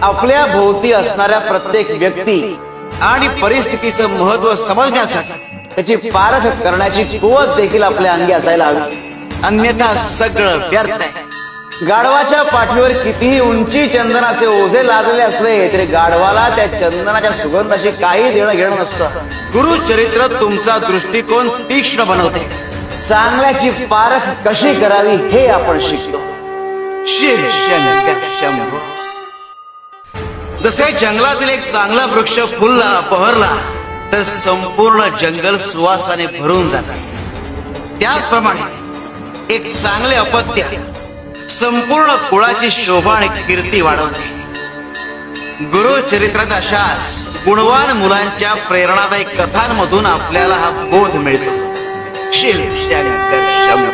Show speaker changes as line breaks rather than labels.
आपल्या भोवती असणाऱ्या प्रत्येक व्यक्ती आणि परिस्थितीचं महत्व समजण्यासाठी त्याची पारख करण्याची कुवत देखील आपल्या अंगी असायला हवी, अन्यथा सगळं व्यर्थ आहे. गाढवाच्या पाठीवर कितीही उंची चंदनाचे ओझे लादलेले असले तरी गाढवाला त्या चंदनाच्या सुगंधाशी काही देणं घेणं नसतं. गुरुचरित्र तुमचा दृष्टिकोन तीक्ष्ण बनवते. चांगल्याची पारख कशी करावी हे आपण शिकतो. शिव शंकर शंभो. जसे जंगलातील एक चांगला वृक्ष फुलला बहरला तर संपूर्ण जंगल सुवासाने भरून जातात, त्याचप्रमाणे एक चांगले अपत्य संपूर्ण कुळाची शोभा आणि कीर्ती वाढवते. गुरुचरित्रात अशाच गुणवान मुलांच्या प्रेरणादायी कथांमधून आपल्याला हा बोध मिळतो. शिव शंकर शंभो.